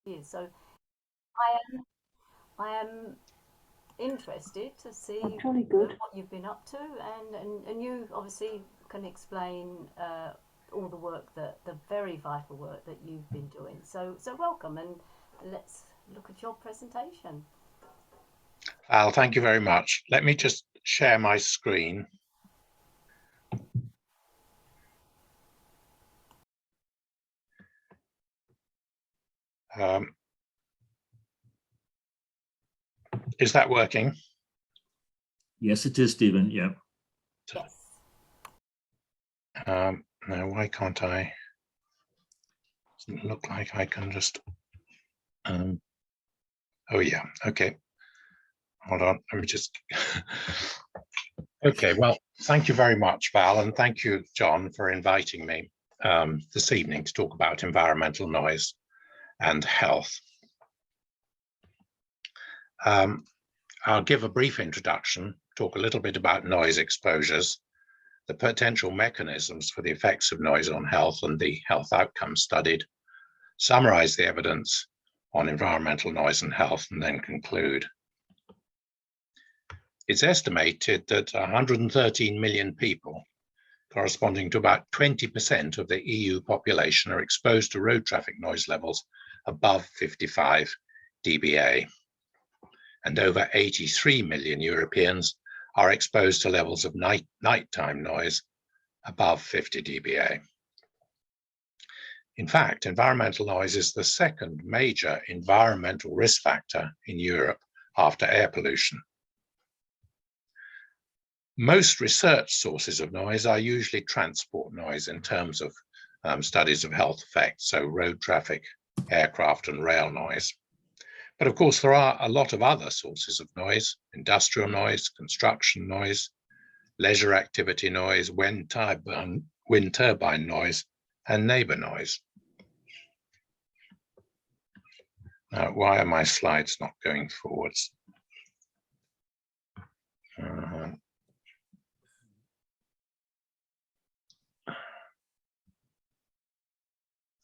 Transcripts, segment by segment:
years. So I am interested to see Jolly good. what you've been up to, and you obviously can explain all the work that the very vital work that you've been doing. So welcome, and let's look at your presentation. Al, thank you very much. Let me just share my screen. Is that working? Yes, it is, Stephen. Yeah. Yes. No, why can't I? Doesn't look like I can just. Oh yeah. Okay. Hold on. Let me just. Okay. Well, thank you very much, Val, and thank you, John, for inviting me this evening to talk about environmental noise and health. I'll give a brief introduction, talk a little bit about noise exposures, the potential mechanisms for the effects of noise on health and the health outcomes studied, summarize the evidence on environmental noise and health, and then conclude. It's estimated that 113 million people, corresponding to about 20% of the EU population, are exposed to road traffic noise levels above 55 dBA. And over 83 million Europeans are exposed to levels of nighttime noise above 50 dBA. In fact, environmental noise is the second major environmental risk factor in Europe after air pollution. Most research sources of noise are usually transport noise in terms of studies of health effects, so road traffic, aircraft, and rail noise. But of course, there are a lot of other sources of noise: industrial noise, construction noise, leisure activity noise, wind turbine noise, and neighbor noise. Now, why are my slides not going forwards? I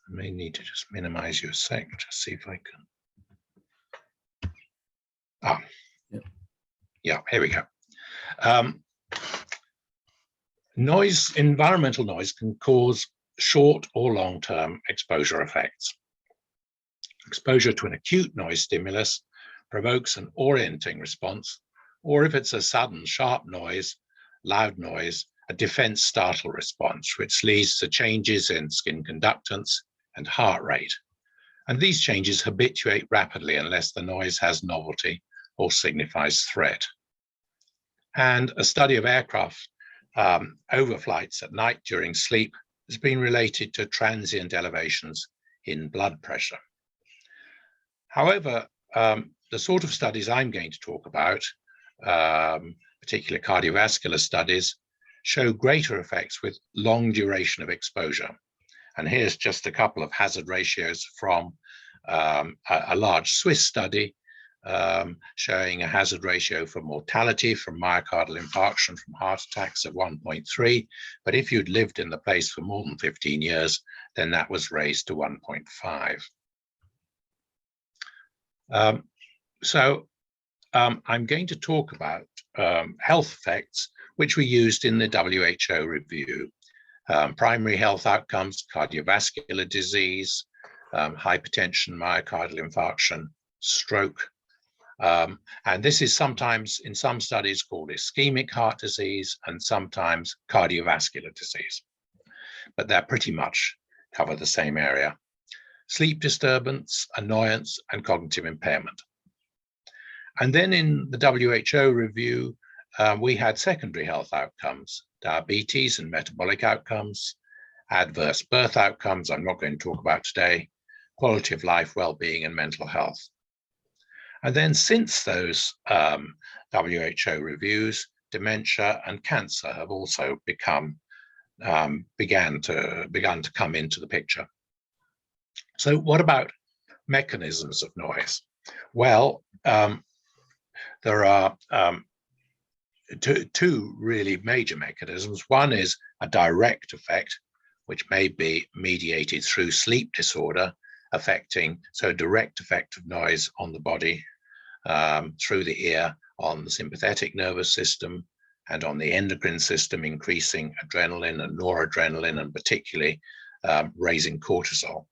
may need to just minimize you a sec to see if I can. Yeah, here we go. Environmental noise can cause short or long-term exposure effects. Exposure to an acute noise stimulus provokes an orienting response, or if it's a sudden, sharp noise, loud noise, a defense startle response, which leads to changes in skin conductance and heart rate. And these changes habituate rapidly unless the noise has novelty or signifies threat. And a study of aircraft overflights at night during sleep has been related to transient elevations in blood pressure. However, the sort of studies I'm going to talk about, particularly cardiovascular studies, show greater effects with long duration of exposure. And here's just a couple of hazard ratios from a large Swiss study showing a hazard ratio for mortality from myocardial infarction from heart attacks of 1.3. But if you'd lived in the place for more than 15 years, then that was raised to 1.5. I'm going to talk about health effects, which we used in the WHO review. Primary health outcomes: cardiovascular disease, hypertension, myocardial infarction, stroke. And this is sometimes, in some studies, called ischemic heart disease and sometimes cardiovascular disease. But they pretty much cover the same area: sleep disturbance, annoyance, and cognitive impairment. And then in the WHO review, we had secondary health outcomes: diabetes and metabolic outcomes, adverse birth outcomes, I'm not going to talk about today, quality of life, well-being, and mental health. And then since those WHO reviews, dementia and cancer have also begun to come into the picture. So what about mechanisms of noise? Well, there are two really major mechanisms. One is a direct effect, which may be mediated through sleep disorder, affecting, so direct effect of noise on the body through the ear on the sympathetic nervous system and on the endocrine system, increasing adrenaline and noradrenaline, and particularly raising cortisol.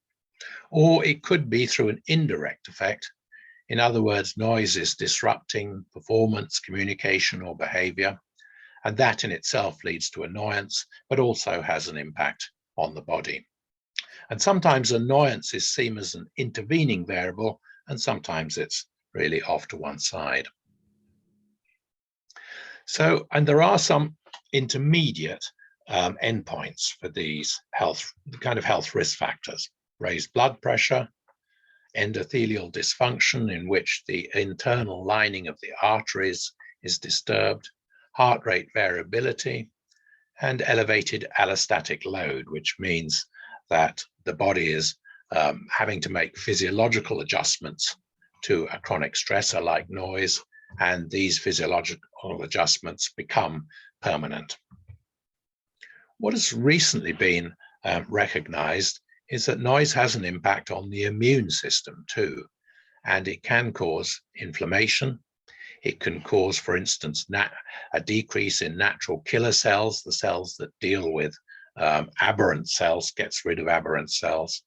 Or it could be through an indirect effect. In other words, noise is disrupting performance, communication, or behavior, and that in itself leads to annoyance, but also has an impact on the body. And sometimes annoyance is seen as an intervening variable, and sometimes it's really off to one side. So, and there are some intermediate endpoints for these kind of health risk factors: raised blood pressure, endothelial dysfunction in which the internal lining of the arteries is disturbed, heart rate variability, and elevated allostatic load, which means that the body is having to make physiological adjustments to a chronic stressor like noise, and these physiological adjustments become permanent. What has recently been recognized is that noise has an impact on the immune system too, and it can cause inflammation. It can cause, for instance, a decrease in natural killer cells, the cells that deal with aberrant cells, gets rid of aberrant cells.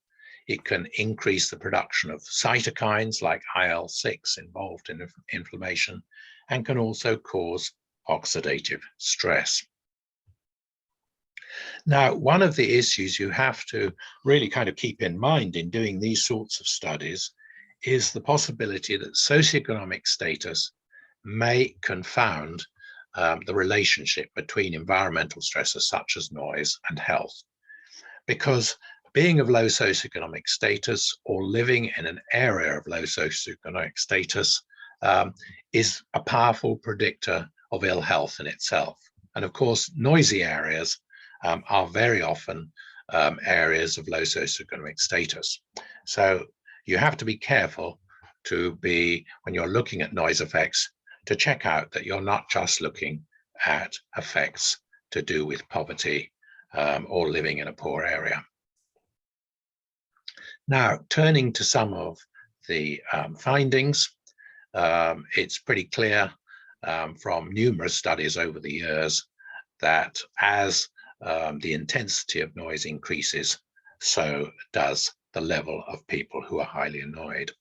It can increase the production of cytokines like IL-6 involved in inflammation, and can also cause oxidative stress. Now, one of the issues you have to really kind of keep in mind in doing these sorts of studies is the possibility that socioeconomic status may confound the relationship between environmental stressors such as noise and health. Because being of low socioeconomic status or living in an area of low socioeconomic status is a powerful predictor of ill health in itself. And of course, noisy areas are very often areas of low socioeconomic status. So you have to be careful when you're looking at noise effects, to check out that you're not just looking at effects to do with poverty or living in a poor area. Now, turning to some of the findings, it's pretty clear from numerous studies over the years that as the intensity of noise increases, so does the level of people who are highly annoyed.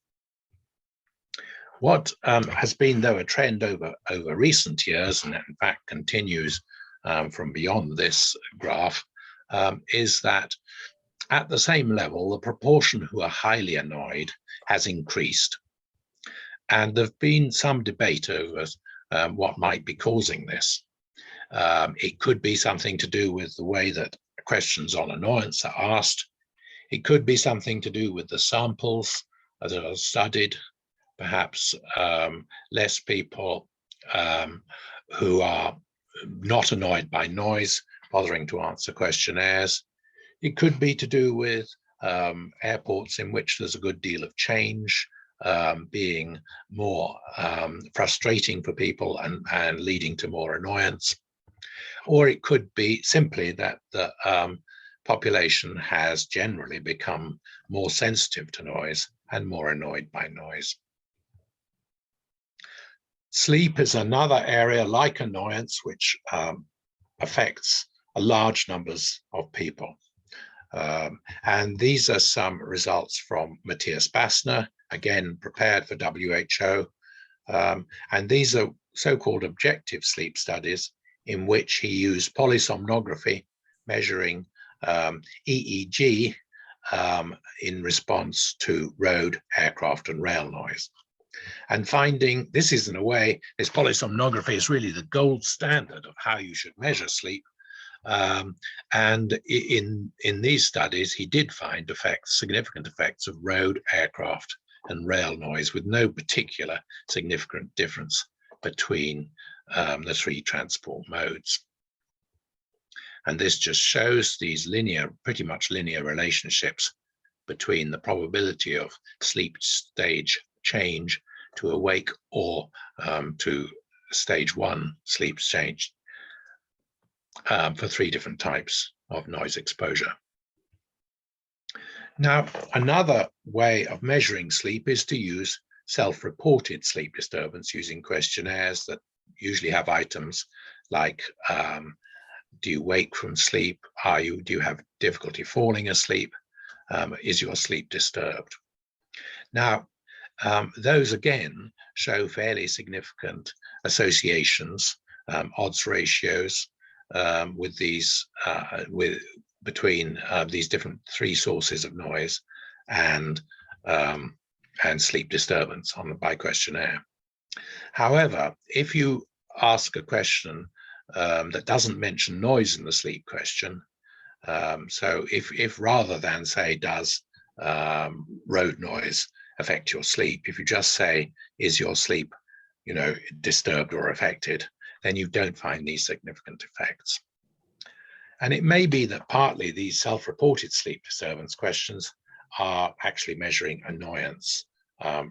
What has been, though, a trend over recent years, and in fact continues from beyond this graph, is that at the same level, the proportion who are highly annoyed has increased. And there's been some debate over what might be causing this. It could be something to do with the way that questions on annoyance are asked. It could be something to do with the samples that are studied, perhaps less people who are not annoyed by noise bothering to answer questionnaires. It could be to do with airports in which there's a good deal of change, being more frustrating for people and leading to more annoyance. Or it could be simply that the population has generally become more sensitive to noise and more annoyed by noise. Sleep is another area like annoyance, which affects large numbers of people. And these are some results from Matthias Bassner, again prepared for WHO. And these are so-called objective sleep studies in which he used polysomnography, measuring EEG in response to road, aircraft, and rail noise. And finding, this is in a way, this polysomnography is really the gold standard of how you should measure sleep. And in these studies, he did find effects, significant effects of road, aircraft, and rail noise, with no particular significant difference between the three transport modes. And this just shows these linear, pretty much linear relationships between the probability of sleep stage change to awake or to stage 1 sleep stage for 3 different types of noise exposure. Now, another way of measuring sleep is to use self-reported sleep disturbance using questionnaires that usually have items like, do you wake from sleep? Do you have difficulty falling asleep? Is your sleep disturbed? Now, those again show fairly significant associations, odds ratios with these between these different three sources of noise and sleep disturbance by questionnaire. However, if you ask a question that doesn't mention noise in the sleep question, so if rather than say, does road noise affect your sleep, if you just say, is your sleep, disturbed or affected, then you don't find these significant effects. And it may be that partly these self-reported sleep disturbance questions are actually measuring annoyance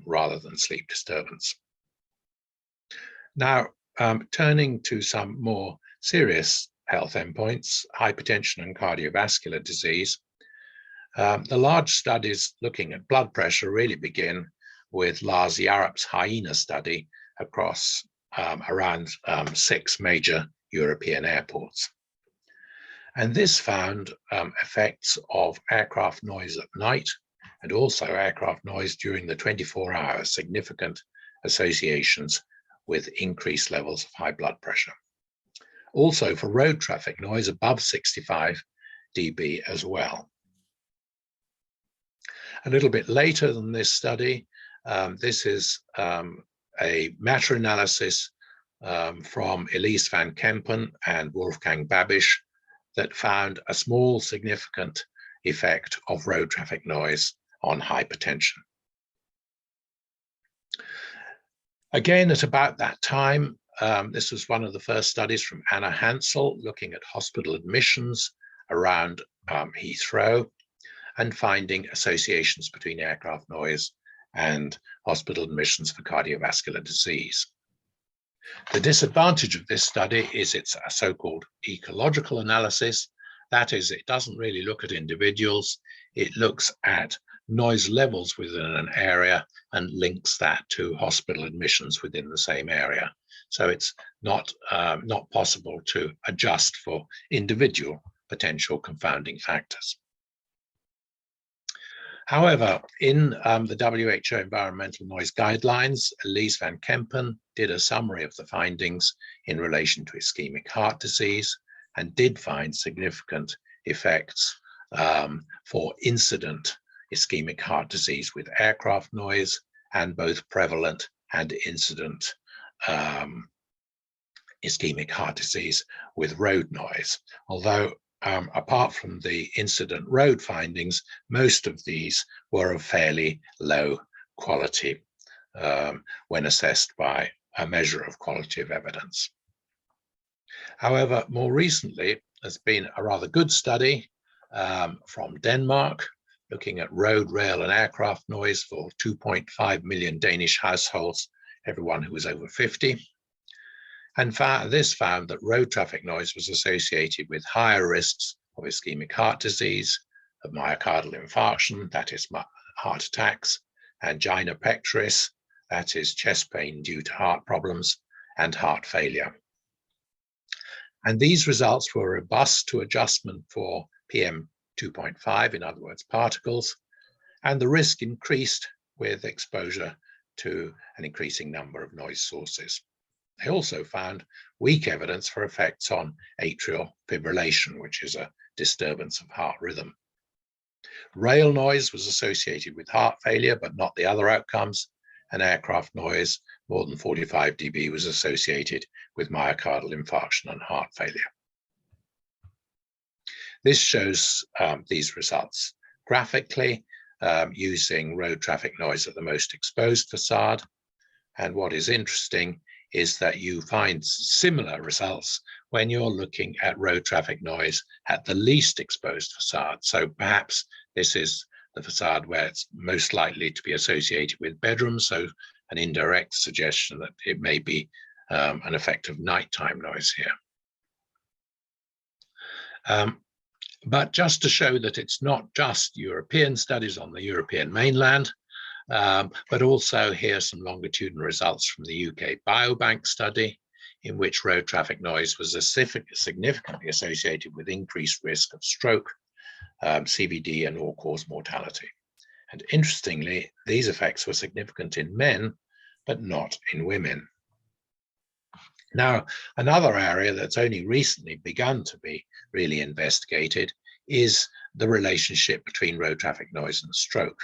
rather than sleep disturbance. Now, turning to some more serious health endpoints, hypertension and cardiovascular disease. The large studies looking at blood pressure really begin with Lars Jarup's hyena study across around 6 major European airports. And this found effects of aircraft noise at night and also aircraft noise during the 24 hours, significant associations with increased levels of high blood pressure. Also for road traffic noise above 65 dB as well. A little bit later than this study, this is a meta-analysis from Elise van Kempen and Wolfgang Babisch that found a small significant effect of road traffic noise on hypertension. Again, at about that time, this was one of the first studies from Anna Hansel looking at hospital admissions around Heathrow and finding associations between aircraft noise and hospital admissions for cardiovascular disease. The disadvantage of this study is it's a so-called ecological analysis. That is, it doesn't really look at individuals. It looks at noise levels within an area and links that to hospital admissions within the same area. So it's not possible to adjust for individual potential confounding factors. However, in the WHO Environmental Noise Guidelines, Elise van Kempen did a summary of the findings in relation to ischemic heart disease and did find significant effects for incident ischemic heart disease with aircraft noise and both prevalent and incident ischemic heart disease with road noise. Although apart from the incident road findings, most of these were of fairly low quality when assessed by a measure of quality of evidence. However, more recently, there's been a rather good study from Denmark looking at road, rail and aircraft noise for 2.5 million Danish households, everyone who was over 50. And this found that road traffic noise was associated with higher risks of ischemic heart disease, of myocardial infarction, that is heart attacks, angina pectoris, that is chest pain due to heart problems, and heart failure. And these results were robust to adjustment for PM2.5, in other words, particles, and the risk increased with exposure to an increasing number of noise sources. They also found weak evidence for effects on atrial fibrillation, which is a disturbance of heart rhythm. Rail noise was associated with heart failure, but not the other outcomes, and aircraft noise, more than 45 dB, was associated with myocardial infarction and heart failure. This shows these results graphically using road traffic noise at the most exposed facade. And what is interesting is that you find similar results when you're looking at road traffic noise at the least exposed facade. So perhaps this is the facade where it's most likely to be associated with bedrooms, so an indirect suggestion that it may be an effect of nighttime noise here. But just to show that it's not just European studies on the European mainland, but also here are some longitudinal results from the UK Biobank study, in which road traffic noise was significantly associated with increased risk of stroke, CVD, and all-cause mortality. And interestingly, these effects were significant in men, but not in women. Now, another area that's only recently begun to be really investigated is the relationship between road traffic noise and stroke.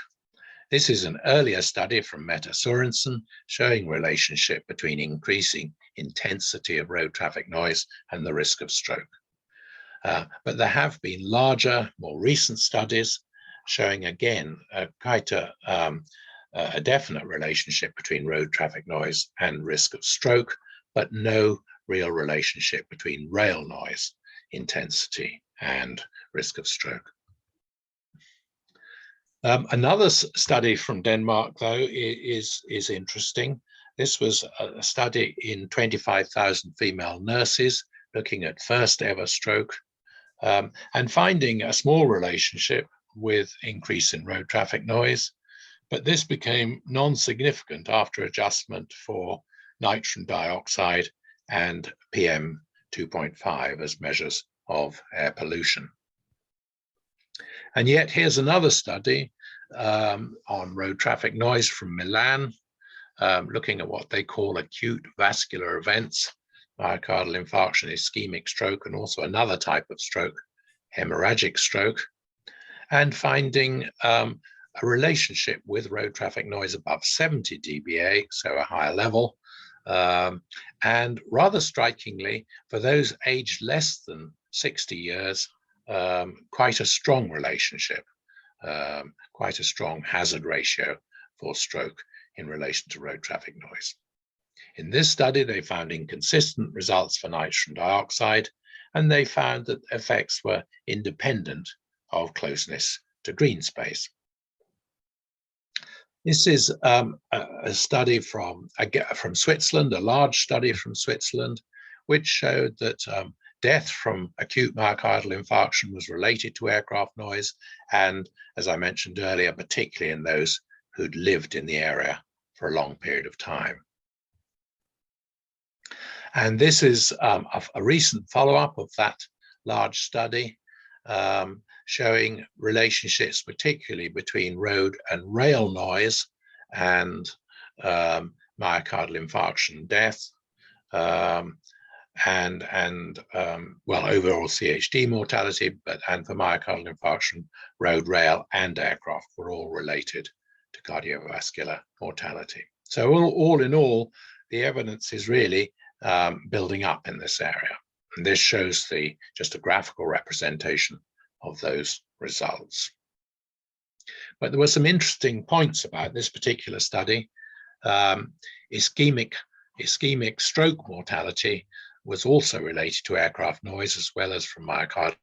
This is an earlier study from Mette Sorensen showing relationship between increasing intensity of road traffic noise and the risk of stroke. But there have been larger, more recent studies showing again quite a definite relationship between road traffic noise and risk of stroke, but no real relationship between rail noise intensity and risk of stroke. Another study from Denmark, though, is interesting. This was a study in 25,000 female nurses looking at first ever stroke and finding a small relationship with increase in road traffic noise. But this became non-significant after adjustment for nitrogen dioxide and PM 2.5 as measures of air pollution. And yet here's another study on road traffic noise from Milan, looking at what they call acute vascular events, myocardial infarction, ischemic stroke, and also another type of stroke, hemorrhagic stroke, and finding a relationship with road traffic noise above 70 dBA, so a higher level. And rather strikingly, for those aged less than 60 years, quite a strong relationship, quite a strong hazard ratio for stroke in relation to road traffic noise. In this study, they found inconsistent results for nitrogen dioxide, and they found that effects were independent of closeness to green space. This is a study from Switzerland, a large study from Switzerland, which showed that death from acute myocardial infarction was related to aircraft noise, and as I mentioned earlier, particularly in those who'd lived in the area for a long period of time. And this is a recent follow-up of that large study, showing relationships particularly between road and rail noise and myocardial infarction death, and overall CHD mortality, and for myocardial infarction, road, rail, and aircraft were all related to cardiovascular mortality. So all in all, the evidence is really building up in this area. And this shows just a graphical representation of those results. But there were some interesting points about this particular study. Ischemic stroke mortality was also related to aircraft noise as well as from myocardial.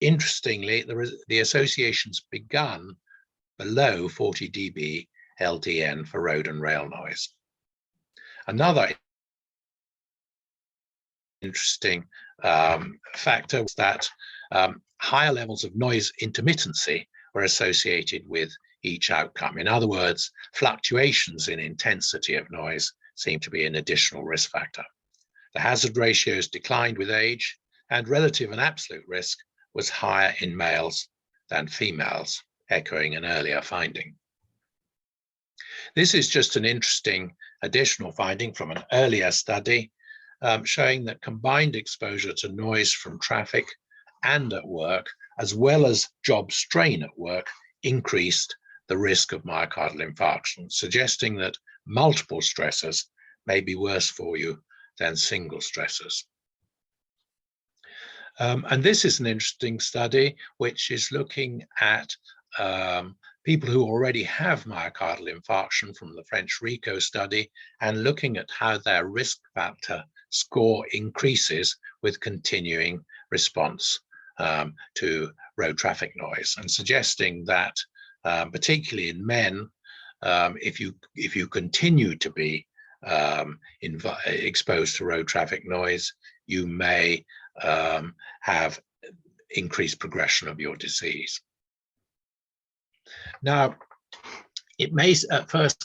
Interestingly, the associations begun below 40 dB LTN for road and rail noise. Another interesting factor was that higher levels of noise intermittency were associated with each outcome. In other words, fluctuations in intensity of noise seem to be an additional risk factor. The hazard ratios declined with age, and relative and absolute risk was higher in males than females, echoing an earlier finding. This is just an interesting additional finding from an earlier study showing that combined exposure to noise from traffic and at work, as well as job strain at work, increased the risk of myocardial infarction, suggesting that multiple stressors may be worse for you than single stressors. And this is an interesting study which is looking at people who already have myocardial infarction from the French RICO study and looking at how their risk factor score increases with continuing response to road traffic noise, and suggesting that particularly in men, if you continue to be exposed to road traffic noise, you may have increased progression of your disease. Now, it may at first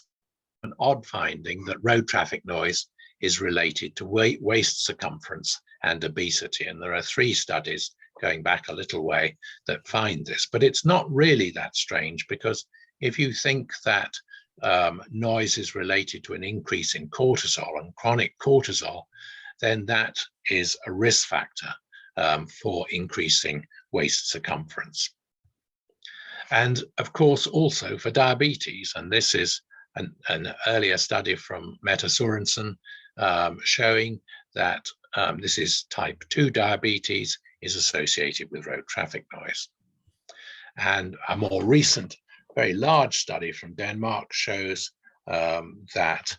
be an odd finding that road traffic noise is related to waist circumference and obesity, and there are 3 studies going back a little way that find this, but it's not really that strange, because if you think that noise is related to an increase in cortisol and chronic cortisol, then that is a risk factor for increasing waist circumference. And of course, also for diabetes, and this is an earlier study from Mette Sorensen showing that this is type 2 diabetes is associated with road traffic noise. And a more recent, very large study from Denmark shows that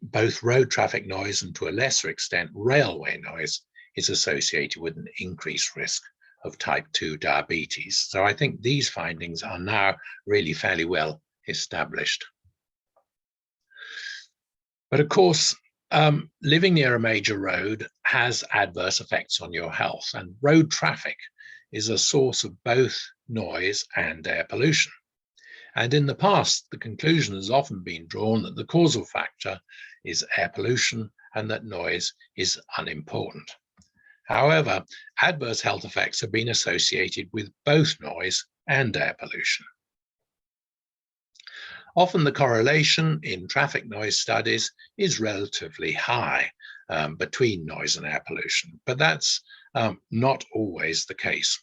both road traffic noise and to a lesser extent railway noise is associated with an increased risk of type 2 diabetes. So I think these findings are now really fairly well established. But of course, living near a major road has adverse effects on your health, and road traffic is a source of both noise and air pollution. And in the past, the conclusion has often been drawn that the causal factor is air pollution and that noise is unimportant. However, adverse health effects have been associated with both noise and air pollution. Often the correlation in traffic noise studies is relatively high between noise and air pollution, but that's not always the case.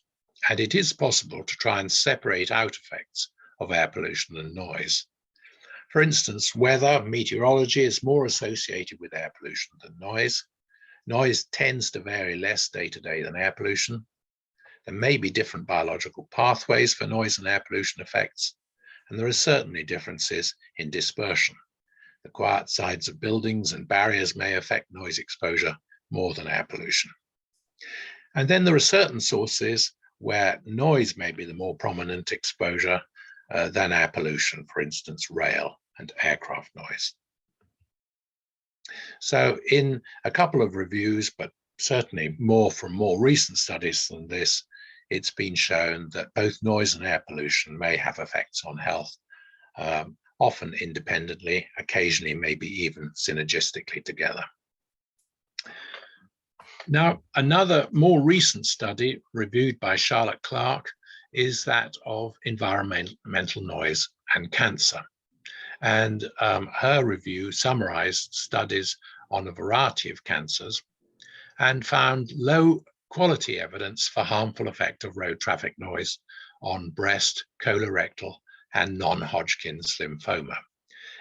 And it is possible to try and separate out effects of air pollution and noise. For instance, weather, meteorology is more associated with air pollution than noise. Noise tends to vary less day to day than air pollution. There may be different biological pathways for noise and air pollution effects, and there are certainly differences in dispersion. The quiet sides of buildings and barriers may affect noise exposure more than air pollution. And then there are certain sources where noise may be the more prominent exposure than air pollution, for instance, rail and aircraft noise. So in a couple of reviews, but certainly more from more recent studies than this, it's been shown that both noise and air pollution may have effects on health, often independently, occasionally maybe even synergistically together. Now, another more recent study reviewed by Charlotte Clark is that of environmental noise and cancer. And her review summarized studies on a variety of cancers and found low quality evidence for harmful effect of road traffic noise on breast, colorectal, and non-Hodgkin's lymphoma.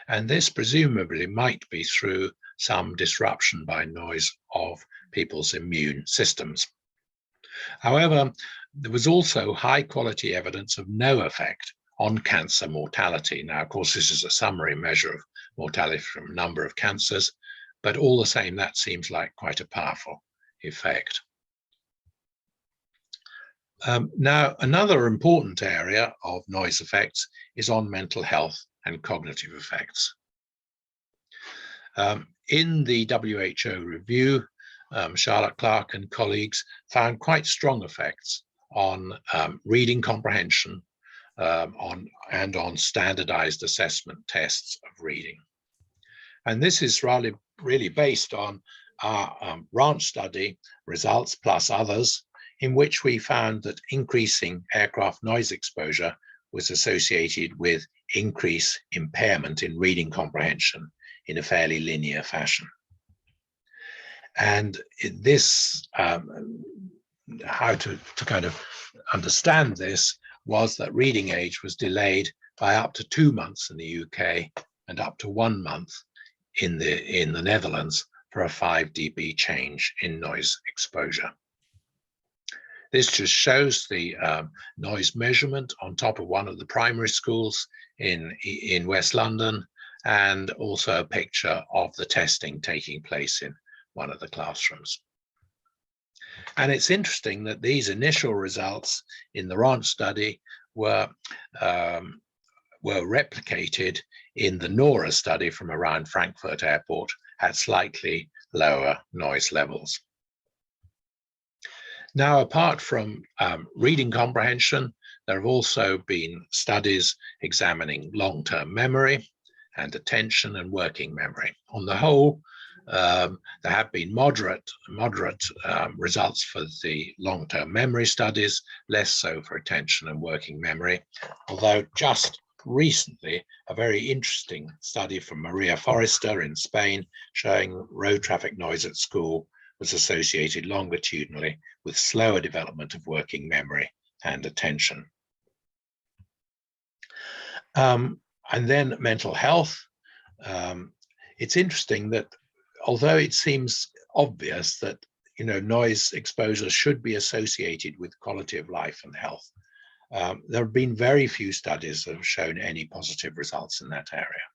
And this presumably might be through some disruption by noise of people's immune systems. However, there was also high quality evidence of no effect on cancer mortality. Now, of course, this is a summary measure of mortality from a number of cancers, but all the same, that seems like quite a powerful effect. Now, another important area of noise effects is on mental health and cognitive effects. In the WHO review, Charlotte Clark and colleagues found quite strong effects on reading comprehension and on standardized assessment tests of reading. And this is really based on our ranch study results plus others, in which we found that increasing aircraft noise exposure was associated with increased impairment in reading comprehension in a fairly linear fashion. And this, how to kind of understand this, was that reading age was delayed by up to 2 months in the UK and up to 1 month in the Netherlands for a 5 dB change in noise exposure. This just shows the noise measurement on top of one of the primary schools in West London, and also a picture of the testing taking place in one of the classrooms. And it's interesting that these initial results in the ranch study were were replicated in the NORA study from around Frankfurt Airport at slightly lower noise levels. Now, apart from reading comprehension, there have also been studies examining long-term memory and attention and working memory. On the whole, there have been moderate results for the long-term memory studies, less so for attention and working memory, although just recently a very interesting study from Maria Forrester in Spain showing road traffic noise at school was associated longitudinally with slower development of working memory and attention. And then mental health. It's interesting that although it seems obvious that noise exposure should be associated with quality of life and health, there have been very few studies that have shown any positive results in that area.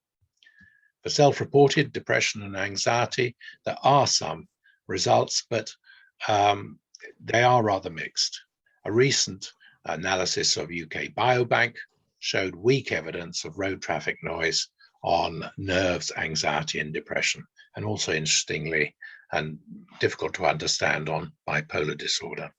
For self-reported depression and anxiety, there are some results, but they are rather mixed. A recent analysis of UK Biobank showed weak evidence of road traffic noise on nerves, anxiety, and depression, and also interestingly and difficult to understand on bipolar disorder.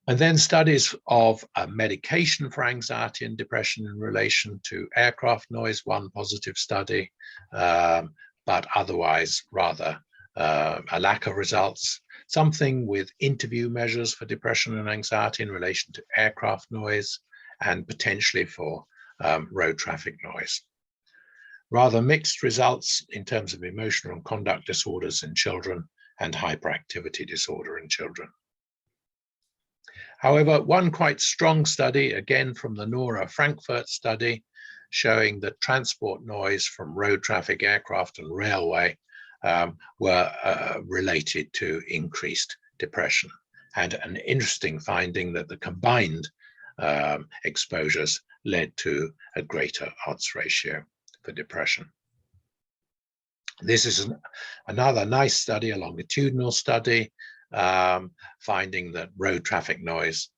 And then studies of medication for anxiety and depression in relation to aircraft noise, one positive study, but otherwise rather a lack of results. Something with interview measures for depression and anxiety in relation to aircraft noise and potentially for road traffic noise. Rather mixed results in terms of emotional and conduct disorders in children and hyperactivity disorder in children. However, one quite strong study, again from the NORA Frankfurt study, showing that transport noise from road traffic, aircraft, and railway were related to increased depression, and an interesting finding that the combined exposures led to a greater odds ratio for depression. This is another nice study, a longitudinal study, finding that road traffic noise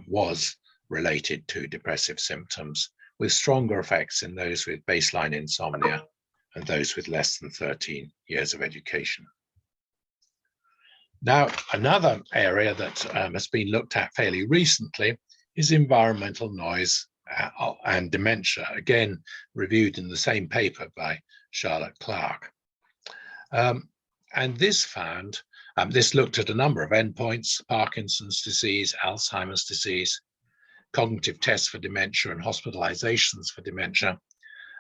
was related to depressive symptoms, with stronger effects in those with baseline insomnia and those with less than 13 years of education. Now, another area that has been looked at fairly recently is environmental noise and dementia, again reviewed in the same paper by Charlotte Clark. And this found, this looked at a number of endpoints: Parkinson's disease, Alzheimer's disease, cognitive tests for dementia, and hospitalizations for dementia,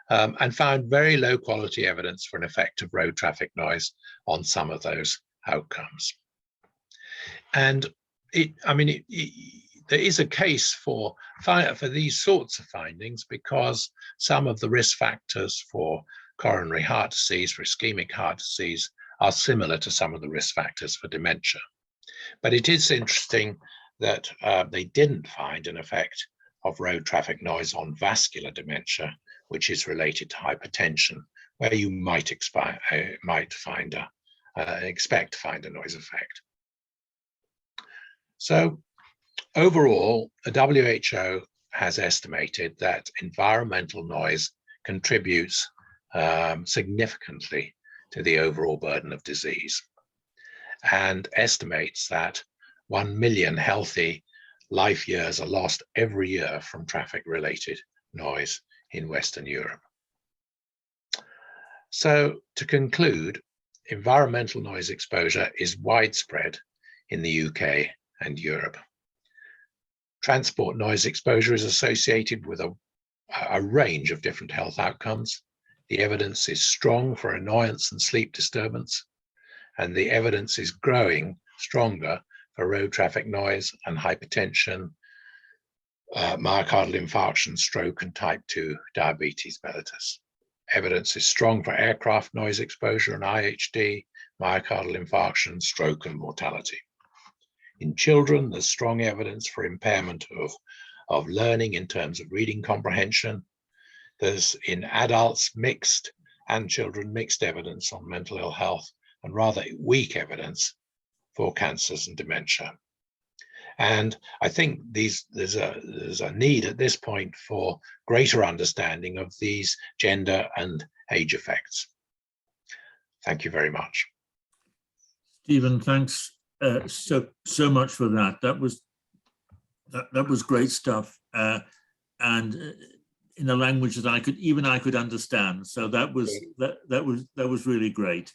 and found very low quality evidence for an effect of road traffic noise on some of those outcomes. And there is a case for these sorts of findings, because some of the risk factors for coronary heart disease, for ischemic heart disease, are similar to some of the risk factors for dementia. But it is interesting that they didn't find an effect of road traffic noise on vascular dementia, which is related to hypertension, where you might expect to find a noise effect. So overall, the WHO has estimated that environmental noise contributes significantly to the overall burden of disease, and estimates that 1 million healthy life years are lost every year from traffic-related noise in Western Europe. So to conclude, environmental noise exposure is widespread in the UK and Europe. Transport noise exposure is associated with a range of different health outcomes. The evidence is strong for annoyance and sleep disturbance, and the evidence is growing stronger for road traffic noise and hypertension, myocardial infarction, stroke, and type 2 diabetes mellitus. Evidence is strong for aircraft noise exposure and IHD, myocardial infarction, stroke, and mortality. In children, there's strong evidence for impairment of learning in terms of reading comprehension. There's, in adults, mixed, and children, mixed evidence on mental ill health, and rather weak evidence for cancers and dementia. And I think there's a need at this point for greater understanding of these gender and age effects. Thank you very much. Stephen, thanks so much for that. That was great stuff, and in a language that I could understand. So that was really great.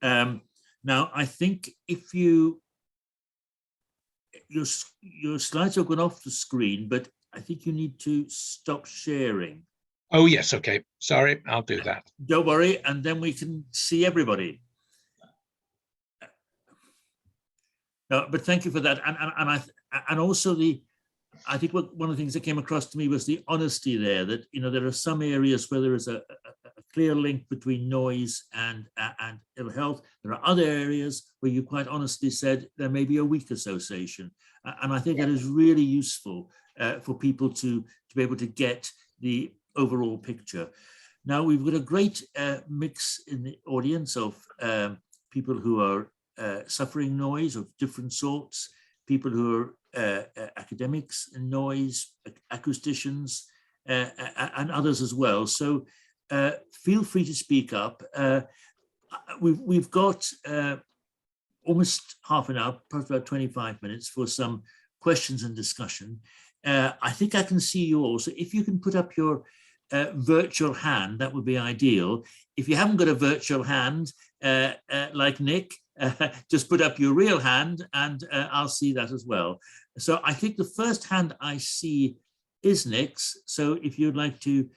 Now I think if your slides have gone off the screen, but I think you need to stop sharing. Oh yes, okay. Sorry, I'll do that. Don't worry, and then we can see everybody. No, but thank you for that, and also I think one of the things that came across to me was the honesty there. That there are some areas where there is a clear link between noise and ill health. There are other areas where you quite honestly said there may be a weak association, and I think that is really useful for people to be able to get the overall picture. Now we've got a great mix in the audience of people who are suffering noise of different sorts, people who are academics in noise, acousticians, and others as well. So feel free to speak up. We've got almost half an hour, probably about 25 minutes for some questions and discussion. I think I can see you all. So if you can put up your virtual hand, that would be ideal. If you haven't got a virtual hand like Nick, just put up your real hand and I'll see that as well. So I think the first hand I see is Nick's. So if you'd like to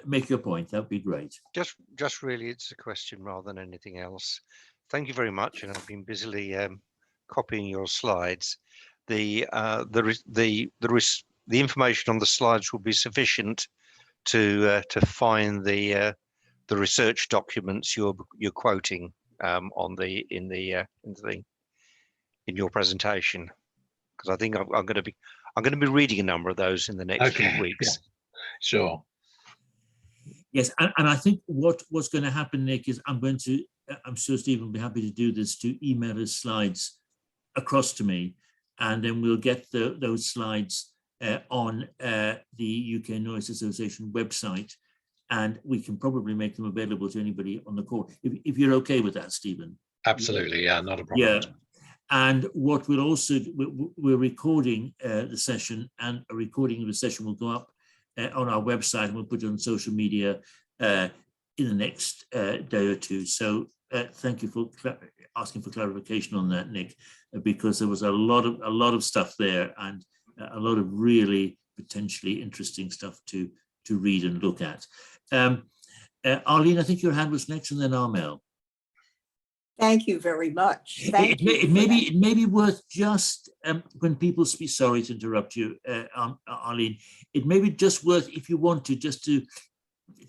make your point, that would be great. Just really, it's a question rather than anything else. Thank you very much, and I've been busily copying your slides. The information on the slides will be sufficient to find the research documents you're quoting in your presentation, because I think I'm going to be reading a number of those in the next few weeks. Yeah. Sure. Yes, and I think what's going to happen, Nick, is I'm sure Stephen will be happy to do this, to email his slides across to me, and then we'll get those slides on the UK Noise Association website, and we can probably make them available to anybody on the call. If you're okay with that, Stephen. Absolutely, yeah, not a problem. Yeah, and what we'll also, we're recording the session, and a recording of the session will go up on our website, and we'll put it on social media in the next day or two. So thank you for asking for clarification on that, Nick, because there was a lot of stuff there, and a lot of really potentially interesting stuff to read and look at. Arlene, I think your hand was next, and then Armel. Thank you very much. It may be worth just when people speak. Sorry to interrupt you, Arlene. It may be just worth, if you want to, just to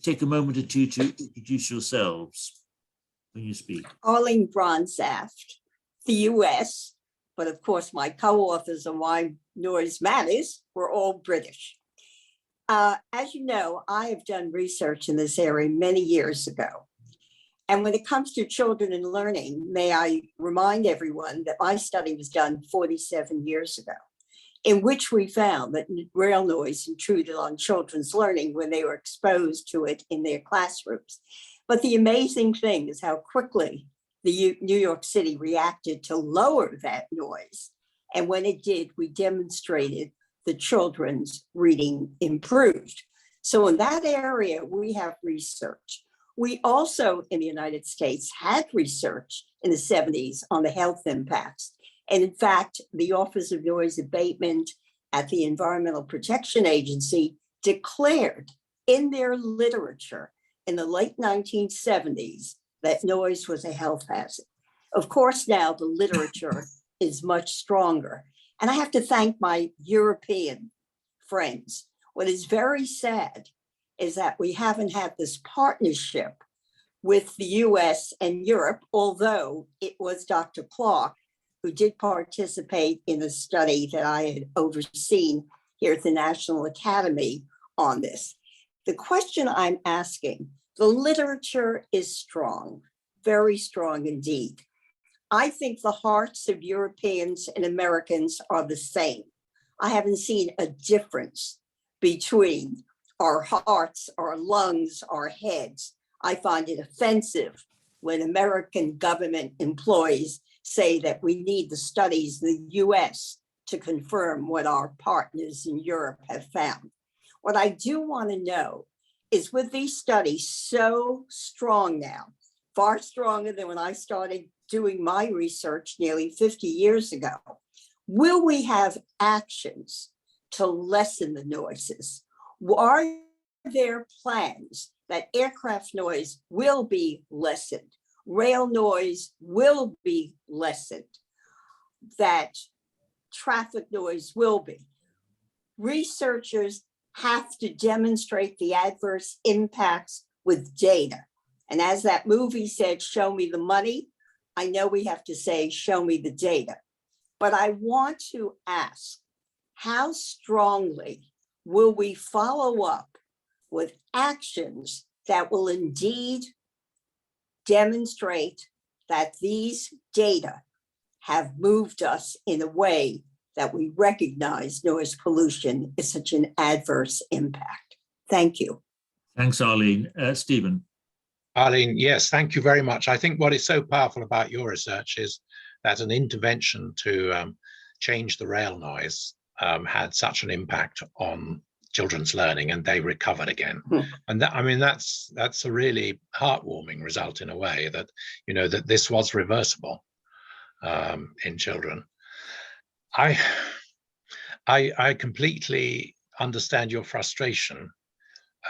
take a moment or two to introduce yourselves when you speak. Arlene Bronsaft, the US, but of course my co-authors on Why Noise Matters were all British. As you know, I have done research in this area many years ago. And when it comes to children and learning, may I remind everyone that my study was done 47 years ago, in which we found that rail noise intruded on children's learning when they were exposed to it in their classrooms. But the amazing thing is how quickly the New York City reacted to lower that noise. And when it did, we demonstrated the children's reading improved. So in that area, we have research. We also, in the United States, had research in the 70s on the health impacts. And in fact, the Office of Noise Abatement at the Environmental Protection Agency declared in their literature in the late 1970s that noise was a health hazard. Of course, now the literature is much stronger. And I have to thank my European friends. What is very sad is that we haven't had this partnership with the US and Europe, although it was Dr. Clark who did participate in a study that I had overseen here at the National Academy on this. The question I'm asking, the literature is strong, very strong indeed. I think the hearts of Europeans and Americans are the same. I haven't seen a difference between our hearts, our lungs, our heads. I find it offensive when American government employees say that we need the studies in the US to confirm what our partners in Europe have found. What I do want to know is, with these studies so strong now, far stronger than when I started doing my research nearly 50 years ago, will we have actions to lessen the noises? Are there plans that aircraft noise will be lessened, rail noise will be lessened, that traffic noise will be? Researchers have to demonstrate the adverse impacts with data. And as that movie said, show me the money, I know we have to say, show me the data. But I want to ask, how strongly will we follow up with actions that will indeed demonstrate that these data have moved us in a way that we recognize noise pollution is such an adverse impact? Thank you. Thanks, Arlene. Stephen. Arlene, yes, thank you very much. I think what is so powerful about your research is that an intervention to change the rail noise had such an impact on children's learning, and they recovered again. And that, I mean, that's a really heartwarming result in a way, that, you know, that this was reversible in children. I completely understand your frustration.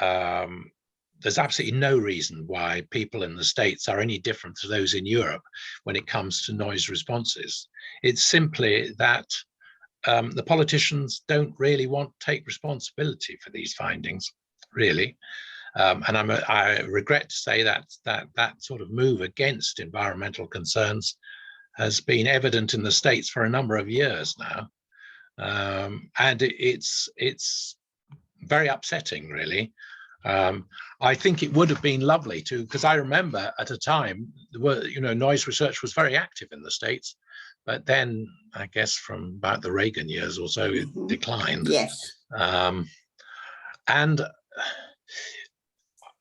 There's absolutely no reason why people in the States are any different to those in Europe when it comes to noise responses. It's simply that the politicians don't really want to take responsibility for these findings, really. And I regret to say that sort of move against environmental concerns has been evident in the States for a number of years now. And it's very upsetting, really. I think it would have been lovely to, because I remember at a time, noise research was very active in the States, but then I guess from about the Reagan years or so, it declined. Yes. And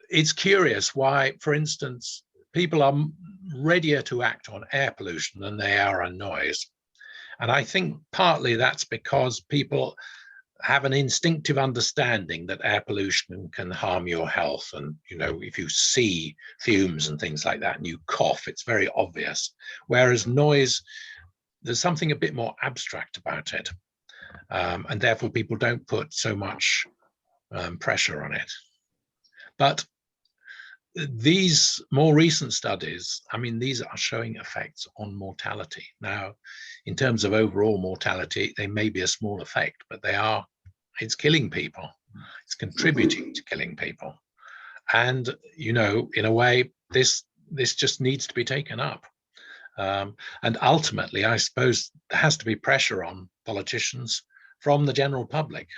it's curious why, for instance, people are readier to act on air pollution than they are on noise. And I think partly that's because people have an instinctive understanding that air pollution can harm your health. And, you know, if you see fumes and things like that and you cough, it's very obvious. Whereas noise, there's something a bit more abstract about it. And therefore people don't put so much pressure on it. But these more recent studies, I mean, these are showing effects on mortality. Now, in terms of overall mortality, they may be a small effect, but it's killing people. It's contributing to killing people. And, you know, in a way, this just needs to be taken up. And ultimately, I suppose there has to be pressure on politicians from the general public.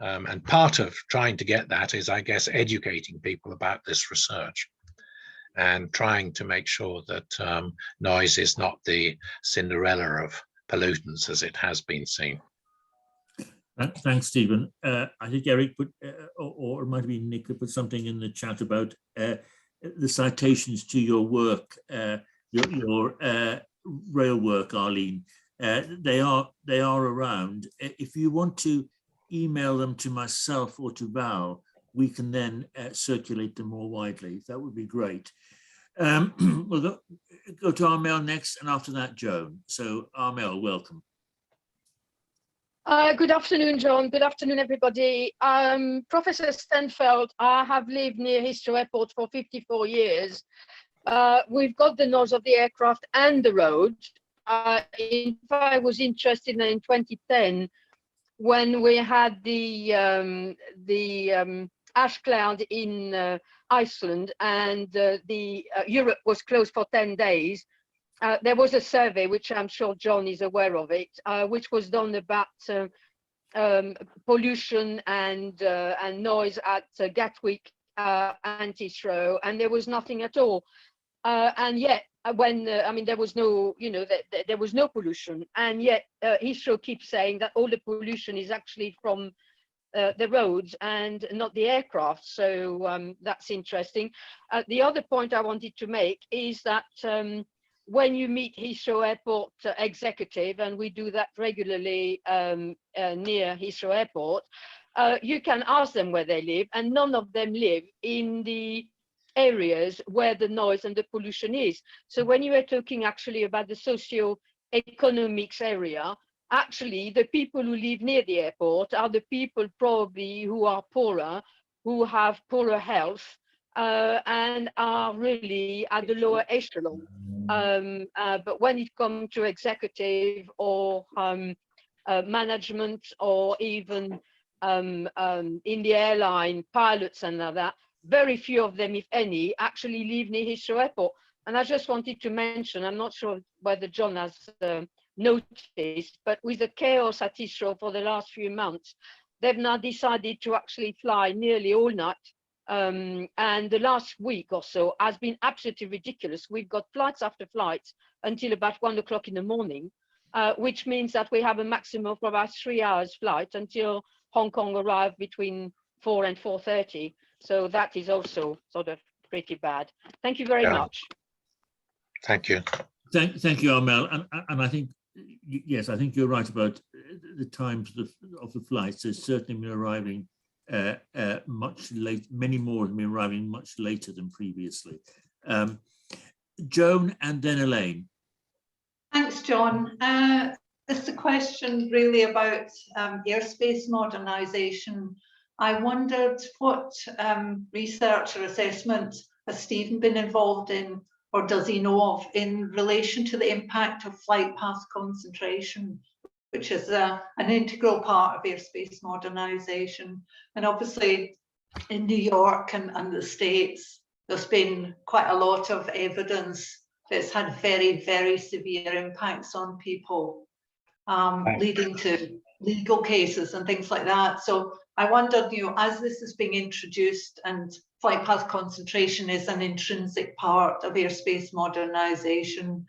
And part of trying to get that is, I guess, educating people about this research and trying to make sure that noise is not the Cinderella of pollutants as it has been seen. Thanks, Stephen. I think Eric put, or it might have been Nick, that put something in the chat about the citations to your work, your rail work, Arlene. They are around. If you want to email them to myself or to Val, we can then circulate them more widely. That would be great. We'll go to Armel next, and after that, Joan. So Armel, welcome. Good afternoon, John. Good afternoon, everybody. Professor Stansfeld, I have lived near Heathrow Airport for 54 years. We've got the noise of the aircraft and the road. In fact, I was interested in 2010 when we had the ash cloud in Iceland, and Europe was closed for 10 days. There was a survey, which I'm sure John is aware of it, which was done about pollution and noise at Gatwick and Heathrow, and there was nothing at all. And yet when I mean, there was no, you know, there was no pollution, and yet Heathrow keeps saying that all the pollution is actually from the roads and not the aircraft. So that's interesting. The other point I wanted to make is that when you meet Heathrow Airport executive, and we do that regularly near Heathrow Airport, you can ask them where they live, and none of them live in the areas where the noise and the pollution is. So when you are talking actually about the socio-economics area, actually the people who live near the airport are the people probably who are poorer, who have poorer health, and are really at the lower echelon. But when it comes to executive or management, or even in the airline, pilots and all that, very few of them, if any, actually live near Heathrow Airport. And I just wanted to mention, I'm not sure whether John has noticed, but with the chaos at Heathrow for the last few months, they've now decided to actually fly nearly all night. And the last week or so has been absolutely ridiculous. We've got flights after flights until about 1 o'clock in the morning, which means that we have a maximum of about 3 hours flight until Hong Kong arrive between 4 and 4:30. So that is also sort of pretty bad. Thank you very much. Thank you. Thank you, Armel. And I think, yes, I think you're right about the times of the flights. There's certainly been arriving much late, many more have been arriving much later than previously. Joan and then Elaine. Thanks, John. It's a question really about airspace modernisation. I wondered what research or assessment has Stephen been involved in, or does he know of, in relation to the impact of flight path concentration, which is an integral part of airspace modernisation. And obviously in New York and the States, there's been quite a lot of evidence that's had very, very severe impacts on people, leading to legal cases and things like that. So I wondered, you know, as this is being introduced and flight path concentration is an intrinsic part of airspace modernisation,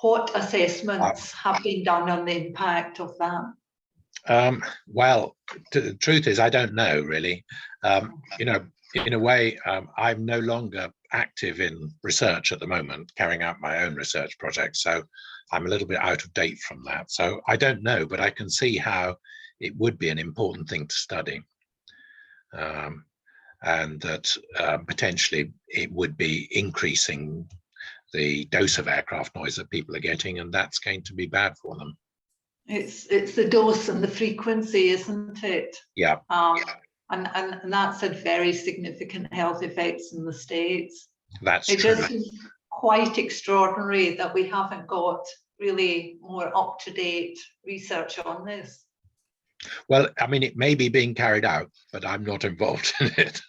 what assessments have been done on the impact of that? Well, the truth is, I don't know really. You know, in a way, I'm no longer active in research at the moment, carrying out my own research project. So I'm a little bit out of date from that. So I don't know, but I can see how it would be an important thing to study. And that potentially it would be increasing the dose of aircraft noise that people are getting, and that's going to be bad for them. It's the dose and the frequency, isn't it? Yeah. And that's had very significant health effects in the States. That's it true. Just seems quite extraordinary that we haven't got really more up-to-date research on this. Well, I mean, it may be being carried out, but I'm not involved in it.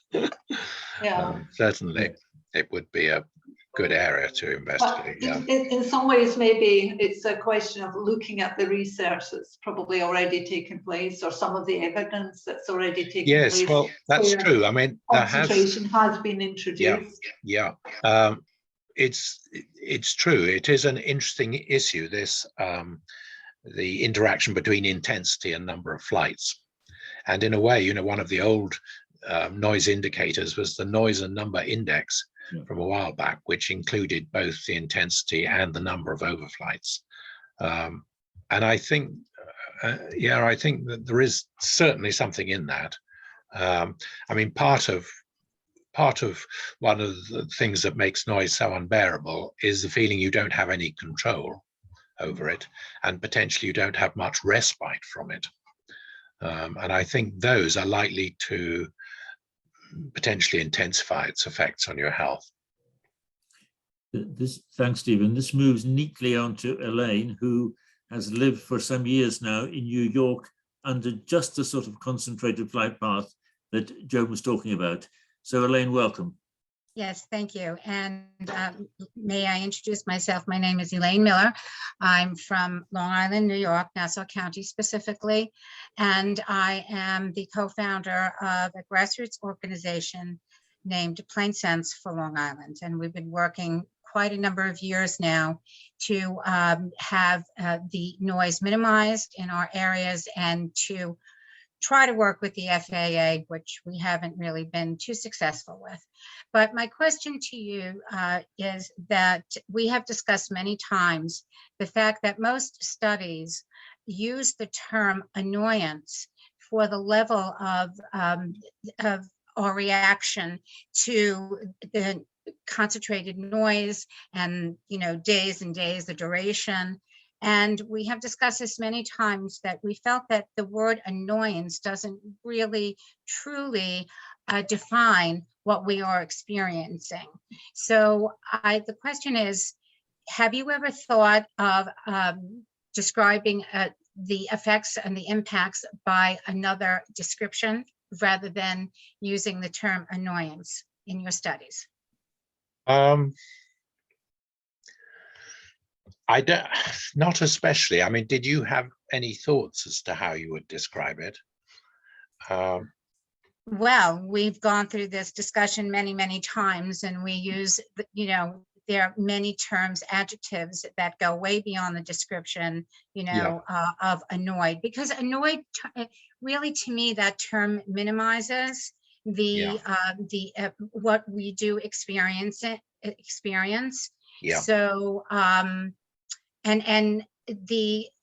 Yeah. Certainly, it would be a good area to investigate. Yeah. In some ways, maybe it's a question of looking at the research that's probably already taken place, or some of the evidence that's already taken place. Yes, well, that's true. I mean, concentration has been introduced. Yeah. It's true. It is an interesting issue, this the interaction between intensity and number of flights. And in a way, you know, one of the old noise indicators was the noise and number index from a while back, which included both the intensity and the number of overflights. And I think, I think that there is certainly something in that. I mean, part of one of the things that makes noise so unbearable is the feeling you don't have any control over it, and potentially you don't have much respite from it. And I think those are likely to potentially intensify its effects on your health. Thanks, Stephen. This moves neatly on to Elaine, who has lived for some years now in New York under just the sort of concentrated flight path that Joan was talking about. So Elaine, welcome. Yes, thank you. And may I introduce myself? My name is Elaine Miller. I'm from Long Island, New York, Nassau County specifically, and I am the co-founder of a grassroots organization named Plain Sense for Long Island. And we've been working quite a number of years now to have the noise minimized in our areas and to try to work with the FAA, which we haven't really been too successful with. But my question to you is that we have discussed many times the fact that most studies use the term annoyance for the level of our reaction to the concentrated noise and, you know, days and days, the duration. And we have discussed this many times that we felt that the word annoyance doesn't really truly define what we are experiencing. So the question is, have you ever thought of describing the effects and the impacts by another description rather than using the term annoyance in your studies? I don't, not especially. I mean, did you have any thoughts as to how you would describe it? Well, we've gone through this discussion many, many times, and we use, you know, there are many terms, adjectives that go way beyond the description, you know, of annoyed, because annoyed really, to me, that term minimizes the what we do experience. Yeah. So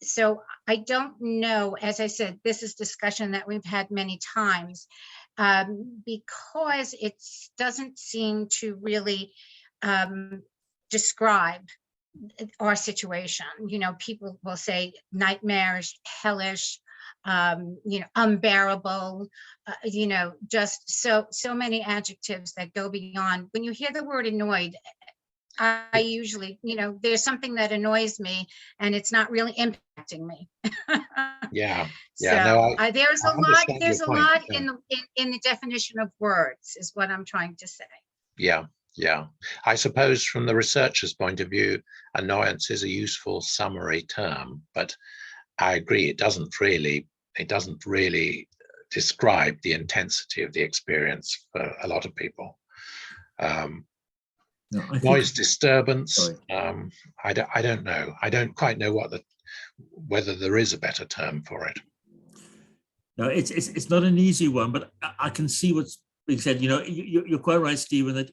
so I don't know, as I said, this is discussion that we've had many times, because it doesn't seem to really describe our situation. You know, people will say nightmarish, hellish, you know, unbearable, you know, just so many adjectives that go beyond. When you hear the word annoyed, I usually, you know, there's something that annoys me and it's not really impacting me. Yeah. So No, there's I a lot, understand there's your a point, lot yeah. in the definition of words, is what I'm trying to say. Yeah. I suppose from the researcher's point of view, annoyance is a useful summary term, but I agree, it doesn't really describe the intensity of the experience for a lot of people. No, I think, noise disturbance. sorry. I don't know. I don't quite know whether there is a better term for it. No, it's not an easy one, but I can see what's being said. You know, you're quite right, Stephen, that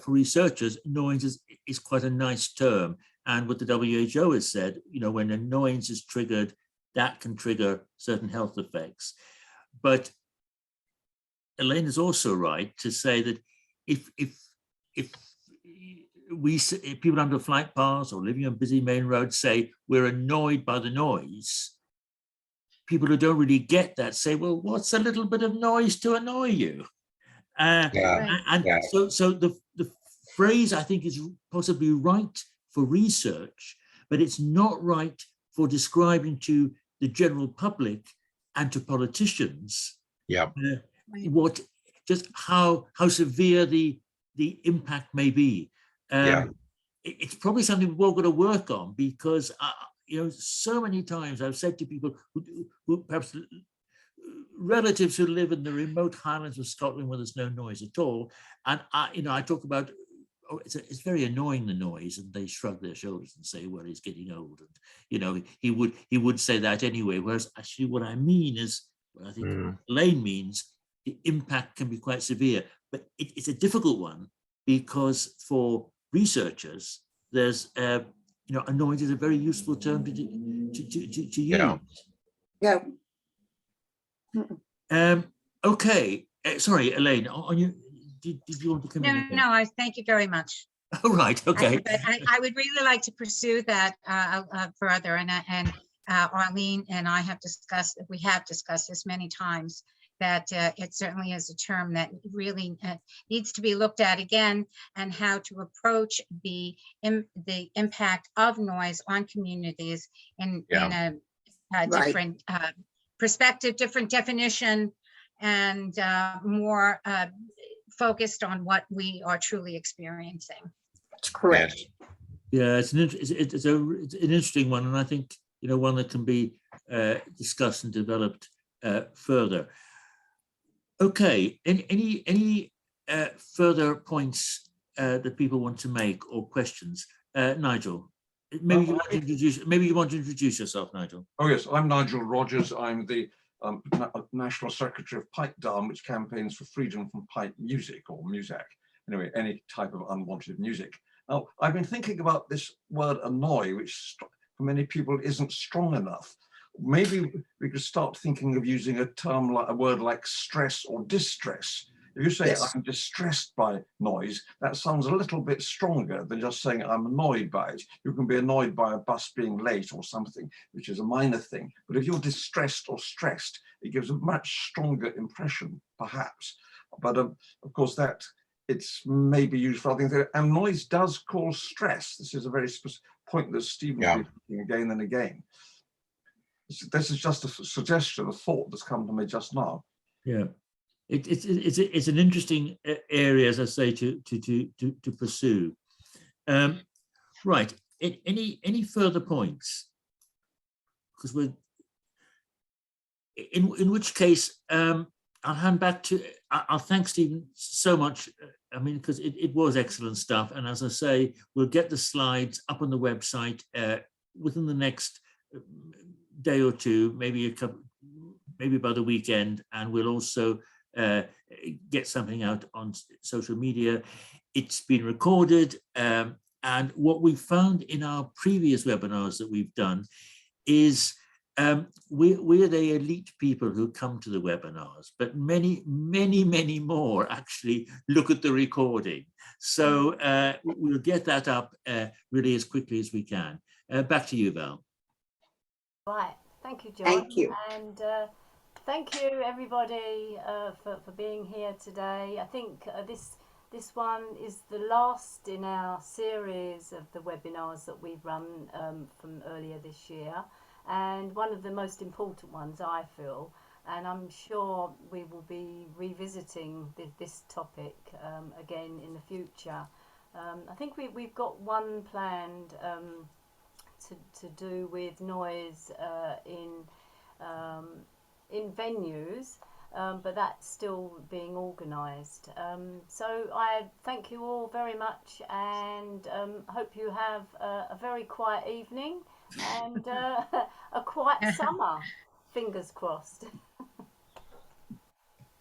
for researchers, annoyance is quite a nice term. And what the WHO has said, you know, when annoyance is triggered, that can trigger certain health effects. But Elaine is also right to say that if people under flight paths or living on busy main roads say we're annoyed by the noise, people who don't really get that say, well, what's a little bit of noise to annoy you? So the phrase, I think, is possibly right for research, but it's not right for describing to the general public and to politicians how severe the impact may be. It's probably something we've all got to work on, because you know, so many times I've said to people who perhaps relatives who live in the remote highlands of Scotland where there's no noise at all, and I talk about, oh, it's very annoying, the noise, and they shrug their shoulders and say, well, he's getting old, and you know, he would say that anyway. Whereas actually what I mean is, what I think Elaine means, the impact can be quite severe, but it's a difficult one, because for researchers, there's you know, annoyance is a very useful term to use. Okay, sorry, Elaine, on you, did you want to come in? No, I thank you very much. Oh, right, okay. But I would really like to pursue that further, and Arlene and I have discussed, we have discussed this many times, that it certainly is a term that really needs to be looked at again, and how to approach the impact of noise on communities in a different perspective, different definition, and more focused on what we are truly experiencing. That's correct. Yeah, it's an interesting one, and I think, you know, one that can be discussed and developed further. Okay, any further points that people want to make or questions. Nigel, maybe you want to introduce. Maybe you want to introduce yourself, Nigel. Oh yes, I'm Nigel Rogers. I'm the National Secretary of Pipe Down, which campaigns for freedom from pipe music or music. Anyway, any type of unwanted music. Now, I've been thinking about this word annoy, which for many people isn't strong enough. Maybe we could start thinking of using a term like a word like stress or distress. If you say Yes. I'm distressed by noise, that sounds a little bit stronger than just saying I'm annoyed by it. You can be annoyed by a bus being late or something, which is a minor thing. But if you're distressed or stressed, it gives a much stronger impression, perhaps. But of course, that it's maybe used for other things. And noise does cause stress. This is a very specific point that Stephen's been making again and again. This is just a suggestion, a thought that's come to me just now. Yeah. It's an interesting area, as I say, to pursue. Right. Any further points? Because we're in which case I'll hand back to. I'll thank Stephen so much. I mean, because it was excellent stuff, and as I say, we'll get the slides up on the website within the next day or two, maybe by the weekend, and we'll also get something out on social media. It's been recorded, and what we found in our previous webinars that we've done is we're the elite people who come to the webinars, but many more actually look at the recording. So we'll get that up really as quickly as we can. Back to you, Val. Right, thank you, John. Thank you. And thank you, everybody, for being here today. I think this one is the last in our series of the webinars that we've run from earlier this year, and one of the most important ones, I feel. And I'm sure we will be revisiting this topic again in the future. I think we've got one planned to do with noise in venues, but that's still being organised. So I thank you all very much, and hope you have a very quiet evening and a quiet summer. Fingers crossed.